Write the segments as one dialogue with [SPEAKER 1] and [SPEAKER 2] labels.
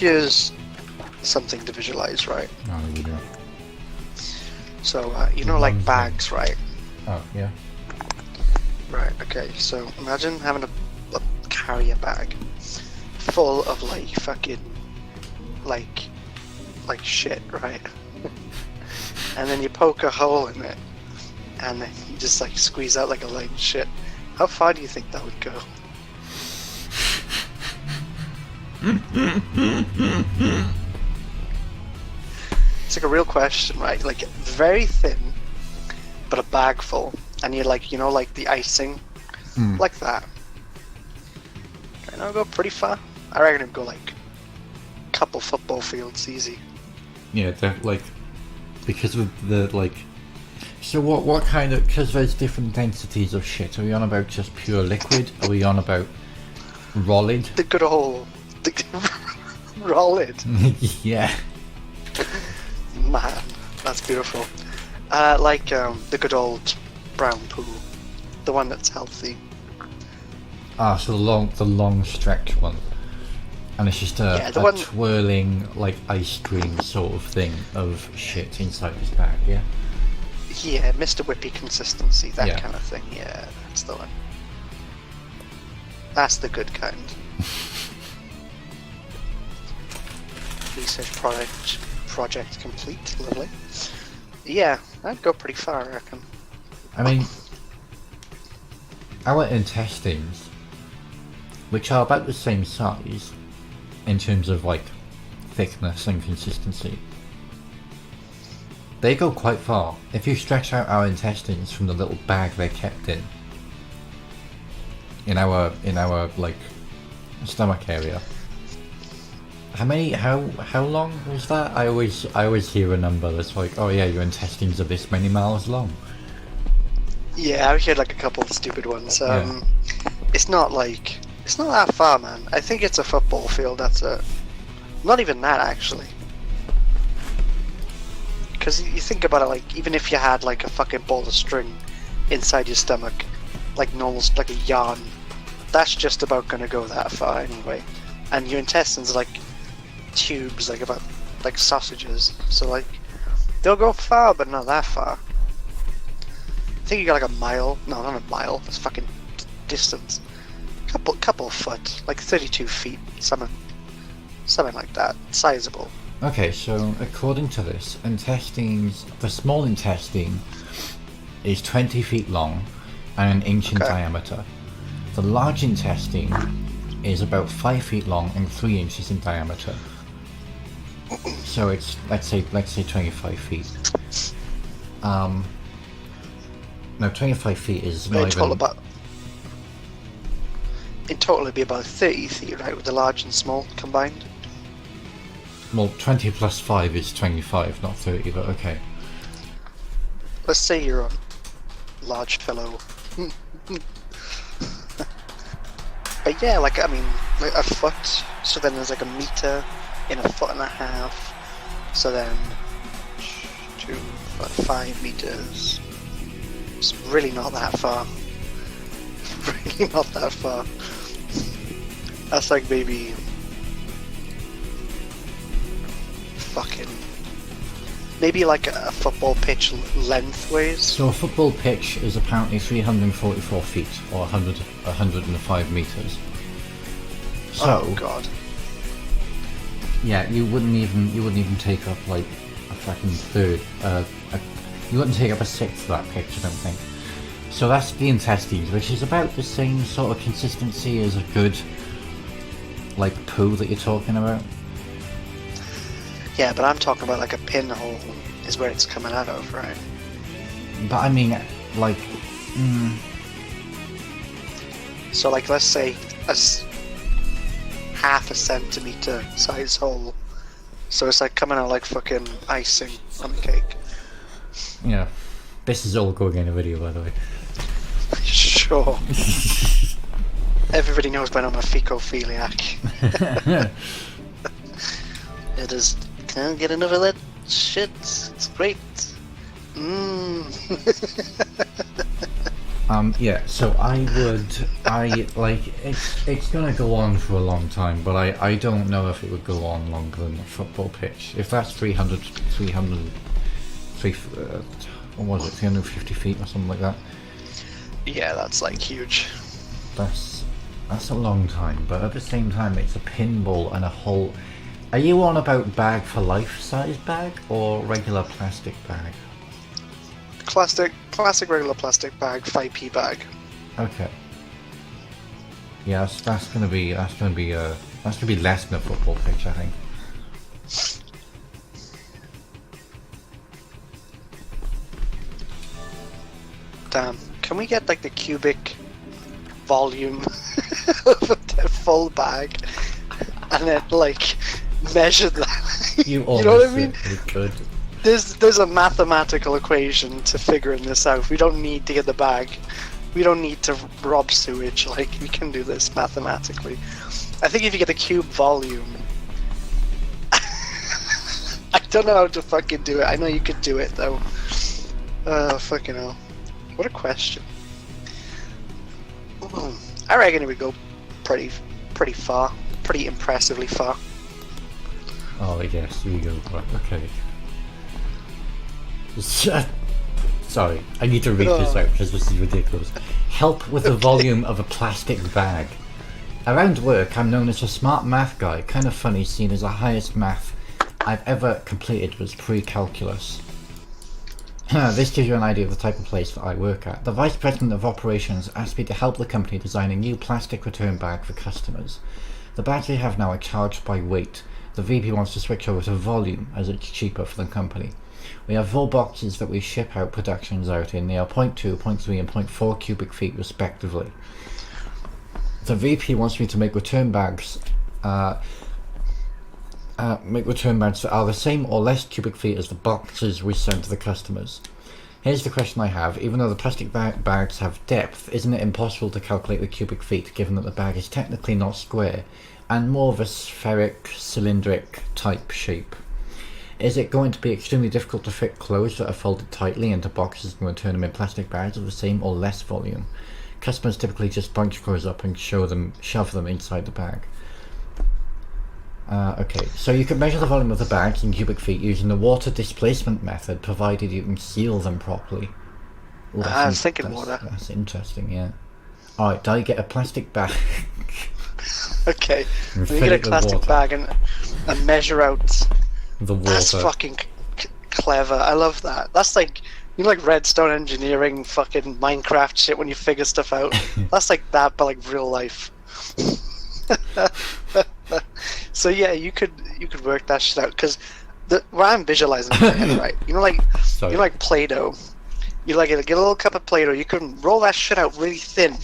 [SPEAKER 1] here's something to visualize, right?
[SPEAKER 2] Oh, you do.
[SPEAKER 1] So, like bags, right?
[SPEAKER 2] Oh, yeah.
[SPEAKER 1] Right, okay, so imagine having a carrier bag full of, like, fucking, like shit, right? And then you poke a hole in it, and then you just, like, squeeze out, like, a line of shit. How far do you think that would go? It's like a real question, right? Like, very thin, but a bag full. And you're like, like the icing, like that. And it'll go pretty far. I reckon it'd go like a couple football fields easy.
[SPEAKER 2] Yeah, like, because of the, like... So what kind of... Because there's different densities of shit. Are we on about just pure liquid? Are we on about rollid?
[SPEAKER 1] The good old... rollid.
[SPEAKER 2] Yeah.
[SPEAKER 1] Man, that's beautiful. Like the good old brown poo. The one that's healthy.
[SPEAKER 2] Ah, so the long stretch one. And it's just a twirling, like, ice cream sort of thing of shit inside this bag, yeah?
[SPEAKER 1] Yeah, Mr. Whippy consistency, that kind of thing. Yeah, that's the one. That's the good kind. Research project complete. Lovely. Yeah, I'd go pretty far, I reckon.
[SPEAKER 2] I mean, our intestines, which are about the same size in terms of, like, thickness and consistency, they go quite far. If you stretch out our intestines from the little bag they're kept in our like stomach area, how long was that? I always hear a number that's like, oh yeah, your intestines are this many miles long.
[SPEAKER 1] Yeah, I've heard like a couple of stupid ones. It's not that far, man. I think it's a football field. That's it. Not even that, actually. Because you think about it, like, even if you had like a fucking ball of string inside your stomach, like normal, like a yarn, that's just about gonna go that far anyway. And your intestines are like tubes, like about like sausages. So like they'll go far, but not that far. I think you got like a mile. No, not a mile. That's fucking distance. Couple foot, like 32 feet, something like that. Sizable.
[SPEAKER 2] Okay, so according to this, the small intestine is 20 feet long and an inch in diameter. The large intestine is about 5 feet long and 3 inches in diameter. So it's let's say 25 feet. No, 25 feet is not even...
[SPEAKER 1] In total it'd be about 30 feet, right, with the large and small combined?
[SPEAKER 2] Well, 20 plus 5 is 25, not 30, but okay.
[SPEAKER 1] Let's say you're a large fellow. But yeah, like, I mean, like a foot, so then there's like a meter in a foot and a half, so then 5 meters. It's really not that far. Really not that far. That's like maybe maybe like a football pitch lengthways.
[SPEAKER 2] So a football pitch is apparently 344 feet or 105 meters. So,
[SPEAKER 1] oh god.
[SPEAKER 2] Yeah, you wouldn't even take up like a fucking third. You wouldn't take up a sixth of that pitch, I don't think. So that's the intestines, which is about the same sort of consistency as a good, like, poo that you're talking about.
[SPEAKER 1] Yeah, but I'm talking about like a pinhole is where it's coming out of, right?
[SPEAKER 2] But I mean, like...
[SPEAKER 1] So like, let's say half a centimeter size hole. So it's like coming out like fucking icing on a cake.
[SPEAKER 2] Yeah. This is all going in a video, by the way.
[SPEAKER 1] Sure. Everybody knows by now I'm a fecophiliac. It is... Can't get enough of that shit. It's great.
[SPEAKER 2] Yeah, so it's gonna go on for a long time, but I don't know if it would go on longer than a football pitch. If that's 350 feet or something like that,
[SPEAKER 1] Yeah, that's like huge.
[SPEAKER 2] that's a long time, but at the same time it's a pinball and a whole... Are you on about bag for life size bag or regular plastic bag?
[SPEAKER 1] Classic regular plastic bag, 5p bag.
[SPEAKER 2] Okay. Yeah, that's gonna be less than a football pitch, I think.
[SPEAKER 1] Damn. Can we get like the cubic volume of a full bag and then like measure that?
[SPEAKER 2] You
[SPEAKER 1] know what I mean?
[SPEAKER 2] Good.
[SPEAKER 1] There's a mathematical equation to figuring this out. We don't need to get the bag. We don't need to rob sewage. Like, we can do this mathematically. I think if you get the cube volume... I don't know how to fucking do it. I know you could do it, though. Fucking hell. What a question. I reckon it would go pretty far. Pretty impressively far.
[SPEAKER 2] Oh, yes, here you go. Right, okay. Sorry, I need to read this out because this is ridiculous. Help with the volume of a plastic bag. Around work, I'm known as a smart math guy. Kind of funny, seeing as the highest math I've ever completed was pre-calculus. This gives you an idea of the type of place that I work at. The Vice President of Operations asked me to help the company design a new plastic return bag for customers. The bags we have now are charged by weight. The VP wants to switch over to volume as it's cheaper for the company. We have 4 boxes that we ship out productions out in. They are 0.2, 0.3 and 0.4 cubic feet respectively. The VP wants me to make return bags that are the same or less cubic feet as the boxes we send to the customers. Here's the question I have. Even though the plastic bags have depth, isn't it impossible to calculate the cubic feet given that the bag is technically not square and more of a spheric, cylindric type shape? Is it going to be extremely difficult to fit clothes that are folded tightly into boxes and return them in plastic bags of the same or less volume? Customers typically just bunch clothes up and shove them inside the bag. Okay, so you can measure the volume of the bags in cubic feet using the water displacement method, provided you can seal them properly. Ooh,
[SPEAKER 1] I was thinking water.
[SPEAKER 2] That's interesting, yeah. Alright, I get a plastic bag.
[SPEAKER 1] Okay,
[SPEAKER 2] And
[SPEAKER 1] we
[SPEAKER 2] fill
[SPEAKER 1] get a
[SPEAKER 2] it with
[SPEAKER 1] plastic
[SPEAKER 2] water.
[SPEAKER 1] bag and measure out.
[SPEAKER 2] The water.
[SPEAKER 1] That's fucking clever. I love that. That's like, you know, like redstone engineering, fucking Minecraft shit when you figure stuff out. That's like that, but like real life. So yeah, you could work that shit out because what I'm visualizing in my head, right? You know, like
[SPEAKER 2] Sorry.
[SPEAKER 1] you know, like Play-Doh. You like get a little cup of Play-Doh. You can roll that shit out really thin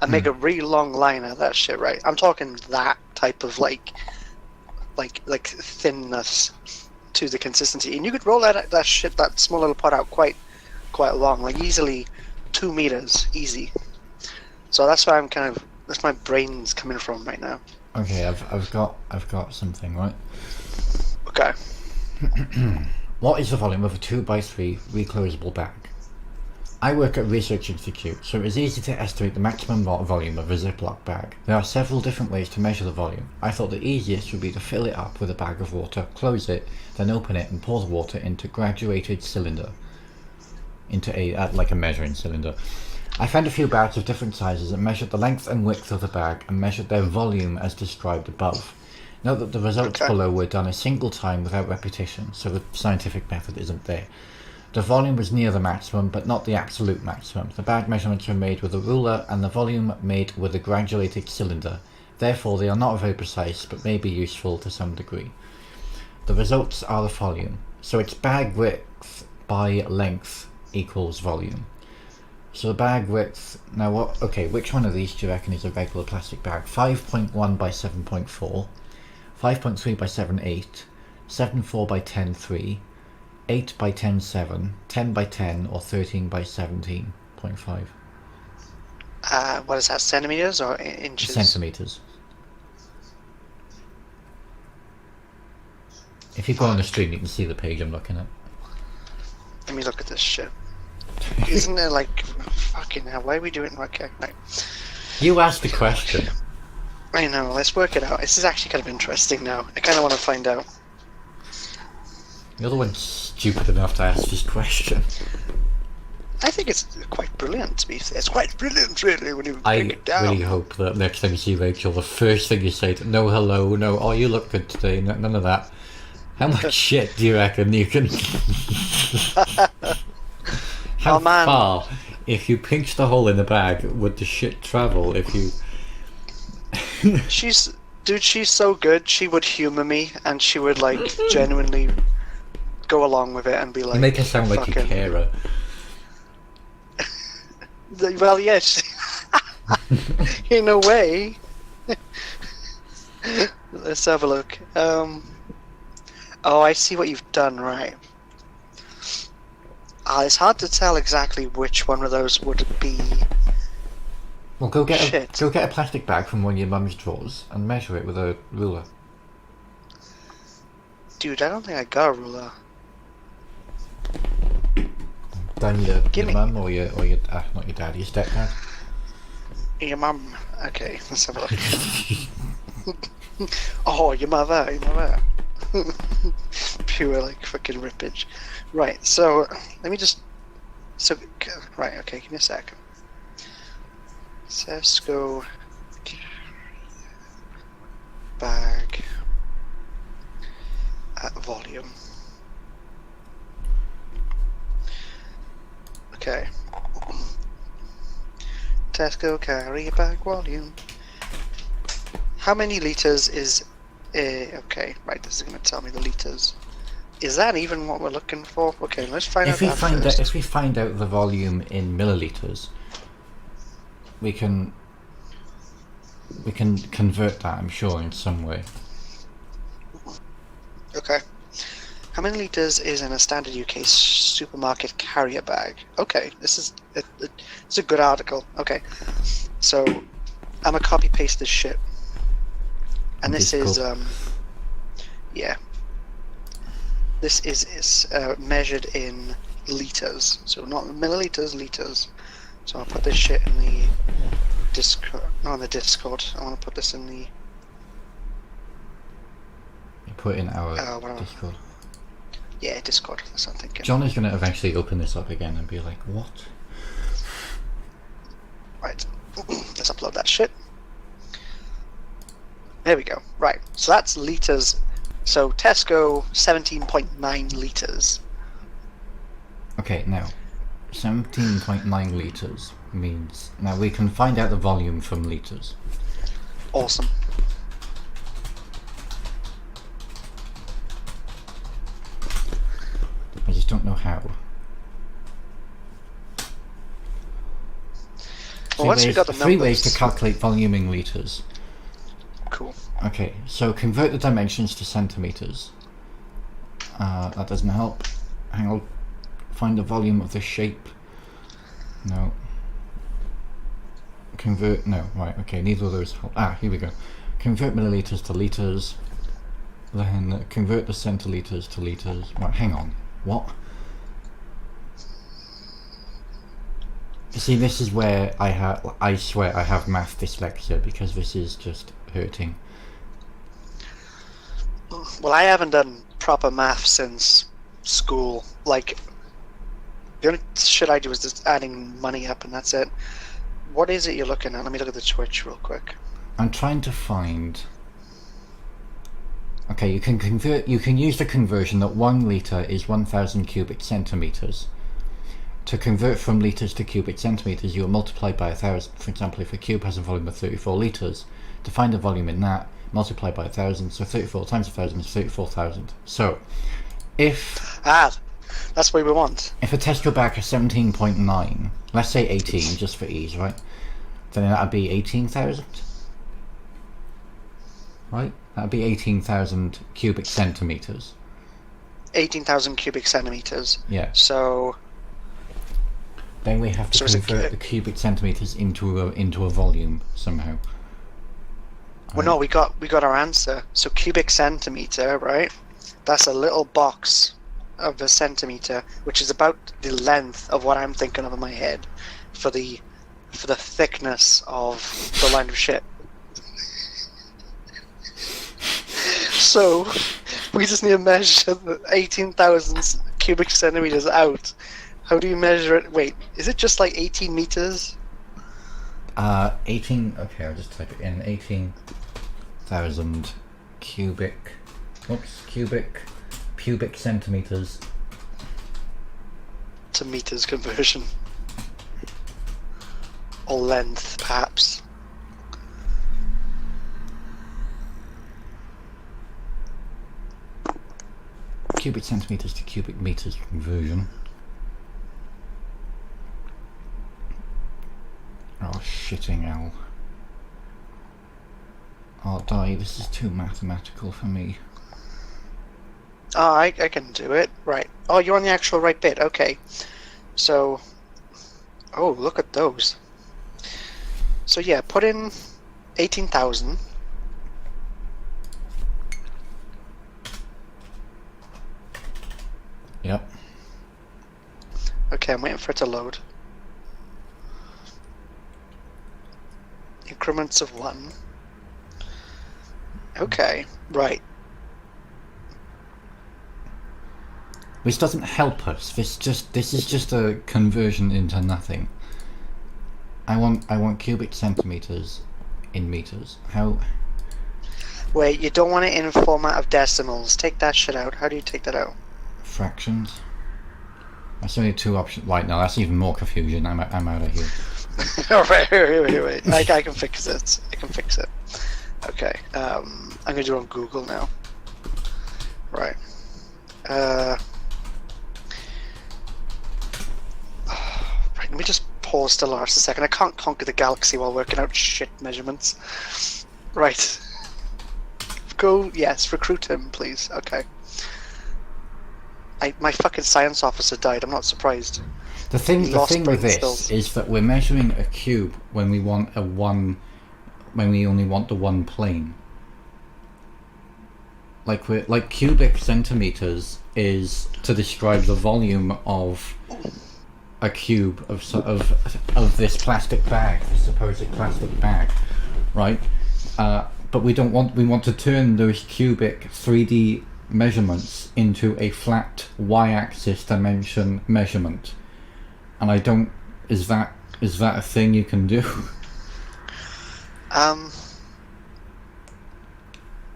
[SPEAKER 1] and make a really long line out of that shit, right? I'm talking that type of like thinness to the consistency, and you could roll that shit, that small little pot out quite long, like easily 2 meters, easy. So that's why that's my brain's coming from right now.
[SPEAKER 2] Okay, I've got something, right?
[SPEAKER 1] Okay.
[SPEAKER 2] What is the volume of a 2x3 reclosable bag? I work at Research Institute, so it is easy to estimate the maximum volume of a Ziploc bag. There are several different ways to measure the volume. I thought the easiest would be to fill it up with a bag of water, close it, then open it and pour the water into graduated cylinder. Like a measuring cylinder. I found a few bags of different sizes and measured the length and width of the bag and measured their volume as described above. Note that the results below were done a single time without repetition, so the scientific method isn't there. The volume was near the maximum, but not the absolute maximum. The bag measurements were made with a ruler and the volume made with a graduated cylinder. Therefore, they are not very precise, but may be useful to some degree. The results are the volume. So it's bag width by length equals volume. So the bag width, now what, okay, which one of these do you reckon is a regular plastic bag? 5.1 by 7.4, 5.3 by 7.8, 7.4 by 10.3, 8 by 10.7, 10 by 10, or 13 by 17.5.
[SPEAKER 1] What is that, centimeters or inches?
[SPEAKER 2] Centimeters. If you go on the stream, you can see the page I'm looking at.
[SPEAKER 1] Let me look at this shit. Isn't it like, fuck, Fucking hell, why are we doing... Okay, right.
[SPEAKER 2] You asked the question.
[SPEAKER 1] I know, let's work it out. This is actually kind of interesting now. I kind of want to find out.
[SPEAKER 2] You're the one stupid enough to ask this question.
[SPEAKER 1] I think it's quite brilliant, to be fair. It's quite brilliant, really, when you break it down.
[SPEAKER 2] I really hope that next time you see Rachel, the first thing you say to no hello, no, oh, you look good today, none of that. How much shit do you reckon you can... How
[SPEAKER 1] Oh, man.
[SPEAKER 2] far, if you pinched the hole in the bag, would the shit travel if you...
[SPEAKER 1] She's so good. She would humor me, and she would like genuinely go along with it and be like,
[SPEAKER 2] You make her sound like a
[SPEAKER 1] fucking-
[SPEAKER 2] carer.
[SPEAKER 1] Well, yes, in a way. Let's have a look. Oh, I see what you've done. Right. It's hard to tell exactly which one of those would be.
[SPEAKER 2] Well, go get
[SPEAKER 1] Shit.
[SPEAKER 2] a plastic bag from one of your mum's drawers and measure it with a ruler.
[SPEAKER 1] Dude, I don't think I got a ruler.
[SPEAKER 2] Then your
[SPEAKER 1] Gimme.
[SPEAKER 2] mum or your not your dad, your stepdad.
[SPEAKER 1] Your mum. Okay, let's have a look. Oh, your mother. Pure like fucking rippage. Right. So let me just. Right. Okay. Give me a sec. Tesco bag at volume. Okay. Tesco carry bag volume. How many liters is okay, right, this is gonna tell me the liters. Is that even what we're looking for? Okay, let's find out that first.
[SPEAKER 2] If we find out the volume in milliliters, we can convert that, I'm sure, in some way.
[SPEAKER 1] Okay. How many liters is in a standard UK supermarket carrier bag? Okay, this is it's a good article. Okay, so I'm gonna copy paste this shit, and this is
[SPEAKER 2] Difficult.
[SPEAKER 1] yeah, this is measured in liters, so not milliliters, liters. So I'll put this shit in the Discord. No, on the Discord. I want to put this in the.
[SPEAKER 2] You put in our
[SPEAKER 1] whatever.
[SPEAKER 2] Discord.
[SPEAKER 1] Yeah, Discord. That's what I'm thinking.
[SPEAKER 2] John is going to eventually open this up again and be like, what?
[SPEAKER 1] Right. Let's upload that shit. There we go. Right. So that's liters. So Tesco 17.9 liters.
[SPEAKER 2] Okay, now 17.9 liters means now we can find out the volume from liters.
[SPEAKER 1] Awesome.
[SPEAKER 2] I just don't know how.
[SPEAKER 1] Well, once we got the
[SPEAKER 2] three ways to
[SPEAKER 1] numbers-
[SPEAKER 2] calculate volume in liters.
[SPEAKER 1] Cool.
[SPEAKER 2] Okay, so convert the dimensions to centimeters. That doesn't help. Hang on. Find the volume of the shape. No. Convert. No. Right. Okay. Neither of those help. Here we go. Convert milliliters to liters. Then convert the centiliters to liters. Right. Hang on. What? You see, this is where I swear I have math dyslexia because this is just hurting.
[SPEAKER 1] Well, I haven't done proper math since school. Like, the only shit I do is just adding money up, and that's it. What is it you're looking at? Let me look at the Twitch real quick.
[SPEAKER 2] I'm trying to find. Okay, you can convert. You can use the conversion that 1 liter is 1,000 cubic centimeters. To convert from liters to cubic centimeters, you will multiply by 1,000. For example, if a cube has a volume of 34 liters, to find the volume in that, multiply by 1,000. So 34 times 1,000 is 34,000. So, if
[SPEAKER 1] that's what we want.
[SPEAKER 2] a Tesco bag has 17.9, let's say 18 just for ease, right? Then that'd be 18,000. Right? That'd be 18,000 cubic centimeters.
[SPEAKER 1] 18,000 cubic centimeters.
[SPEAKER 2] Yeah.
[SPEAKER 1] So,
[SPEAKER 2] Then we have to
[SPEAKER 1] So is it
[SPEAKER 2] convert the cubic centimeters into a volume somehow.
[SPEAKER 1] well, no, we got our answer. So cubic centimeter, right? That's a little box of a centimeter, which is about the length of what I'm thinking of in my head. for the thickness of the line of shit. So we just need to measure the 18,000 cubic centimeters out. How do you measure it? Wait, is it just like 18 meters?
[SPEAKER 2] 18. Okay, I'll just type it in. 18,000 cubic. Whoops, pubic centimeters.
[SPEAKER 1] To meters conversion. Or length, perhaps.
[SPEAKER 2] Cubic centimeters to cubic meters conversion. Oh, shitting hell. Oh, die, this is too mathematical for me.
[SPEAKER 1] Oh, I can do it. Right. Oh, you're on the actual right bit. Okay. So... Oh, look at those. So yeah, put in 18,000.
[SPEAKER 2] Yep.
[SPEAKER 1] Okay, I'm waiting for it to load. Increments of 1. Okay, right.
[SPEAKER 2] Which doesn't help us. This is just a conversion into nothing. I want cubic centimeters in meters. How?
[SPEAKER 1] Wait, you don't want it in format of decimals. Take that shit out. How do you take that out?
[SPEAKER 2] Fractions. That's only 2 options. Right, now that's even more confusion. I'm out of here.
[SPEAKER 1] wait. I can fix it. I can fix it. Okay. I'm gonna do it on Google now. Right. Right. Let me just pause Stellaris a second. I can't conquer the galaxy while working out shit measurements. Right. Go. Yes. Recruit him, please. Okay. My fucking science officer died. I'm not surprised.
[SPEAKER 2] The thing with this
[SPEAKER 1] stills.
[SPEAKER 2] is that we're measuring a cube when we want when we only want the one plane. Like cubic centimeters is to describe the volume of a cube of this plastic bag, this supposed plastic bag, right? But we want to turn those cubic 3D measurements into a flat y-axis dimension measurement, and I don't. Is that a thing you can do?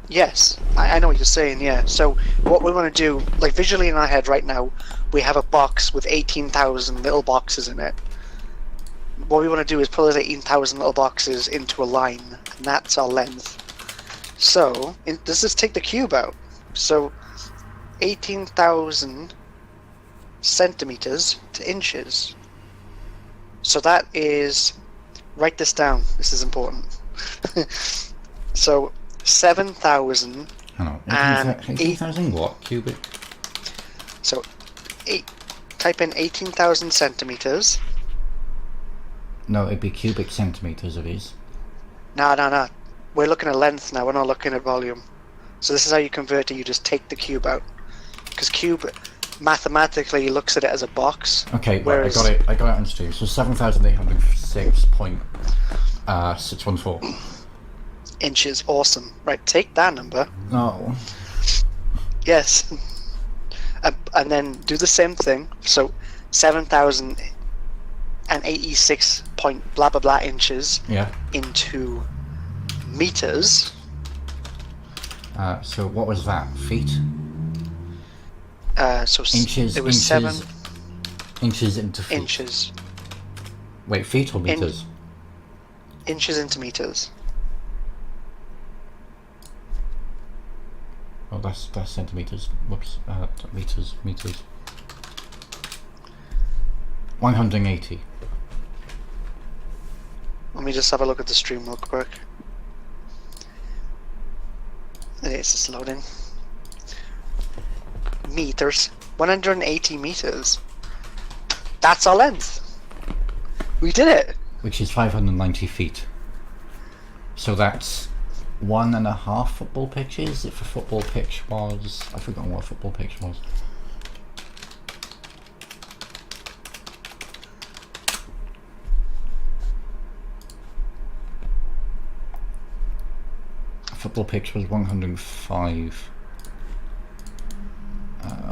[SPEAKER 1] Yes, I know what you're saying, yeah. So what we want to do, like visually in our head right now, we have a box with 18,000 little boxes in it. What we want to do is pull those 18,000 little boxes into a line, and that's our length. So, let's just take the cube out. So, 18,000 centimeters to inches. So that is, write this down, this is important. So, 7,000 and
[SPEAKER 2] 18,000 what? Cubic?
[SPEAKER 1] So, type in 18,000 centimeters.
[SPEAKER 2] No, it'd be cubic centimeters it is.
[SPEAKER 1] No. We're looking at length now, we're not looking at volume. So this is how you convert it, you just take the cube out. Because cube, mathematically, looks at it as a box.
[SPEAKER 2] Okay,
[SPEAKER 1] whereas...
[SPEAKER 2] right, I got it on stream. So 7,806.614.
[SPEAKER 1] Inches, awesome. Right, take that number.
[SPEAKER 2] No.
[SPEAKER 1] Yes. And then do the same thing. So 7,086 point blah blah blah inches into meters.
[SPEAKER 2] So what was that? Feet?
[SPEAKER 1] So
[SPEAKER 2] inches.
[SPEAKER 1] It was
[SPEAKER 2] inches, 7 inches into feet.
[SPEAKER 1] Inches.
[SPEAKER 2] Wait, feet or meters?
[SPEAKER 1] Inches into meters.
[SPEAKER 2] Oh, that's centimeters. Whoops. Meters. 180.
[SPEAKER 1] Let me just have a look at the stream real quick. It's just loading. Meters. 180 meters. That's our length. We did it.
[SPEAKER 2] Which is 590 feet. So that's 1.5 football pitches. If a football pitch was... I've forgotten what a football pitch was. football pitch was 105.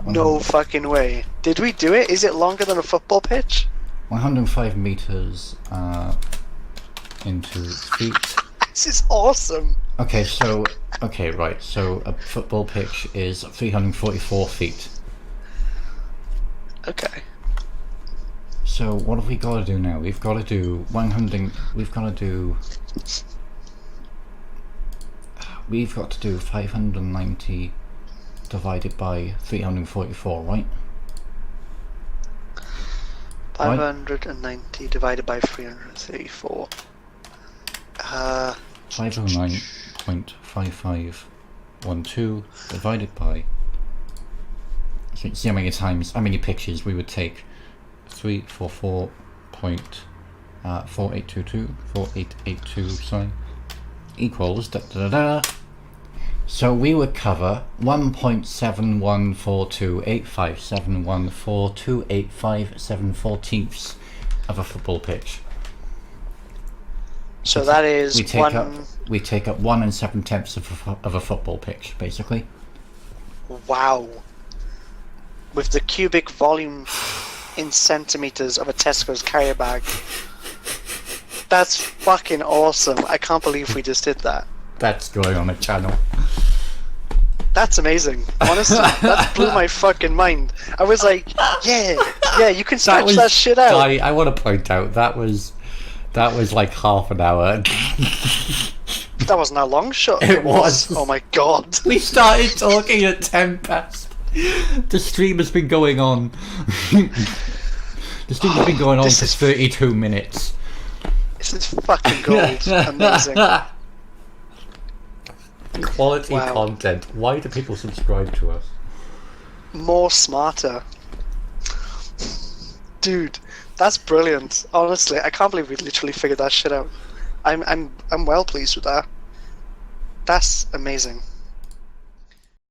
[SPEAKER 1] No fucking way. Did we do it? Is it longer than a football pitch?
[SPEAKER 2] 105 meters into feet.
[SPEAKER 1] This is awesome.
[SPEAKER 2] Okay, so right. So a football pitch is 344 feet.
[SPEAKER 1] Okay.
[SPEAKER 2] So what have we got to do now? We've got to do 100. We've got to do 590 divided by 344, right?
[SPEAKER 1] 590 divided by 334.
[SPEAKER 2] 509.5512 divided by. So see how many pictures we would take. 344.4822 sorry, equals So we would cover 1.714285714285 of a football pitch.
[SPEAKER 1] So that is
[SPEAKER 2] we take up 1 7/10 of a football pitch, basically.
[SPEAKER 1] Wow. With the cubic volume in centimeters of a Tesco's carrier bag. That's fucking awesome. I can't believe we just did that.
[SPEAKER 2] That's going on a channel.
[SPEAKER 1] That's amazing. Honestly, that blew my fucking mind. I was like, yeah, you can stretch that shit out.
[SPEAKER 2] I want to point out that was like half an hour.
[SPEAKER 1] That wasn't how long shot
[SPEAKER 2] it was.
[SPEAKER 1] Oh my god.
[SPEAKER 2] We started talking at 10 past. The stream has been going on. The stream has been going on for 32 minutes.
[SPEAKER 1] This is fucking gold. Amazing.
[SPEAKER 2] Quality content. Why do people subscribe to us?
[SPEAKER 1] More smarter. Dude, that's brilliant. Honestly, I can't believe we literally figured that shit out. I'm well pleased with that. That's amazing.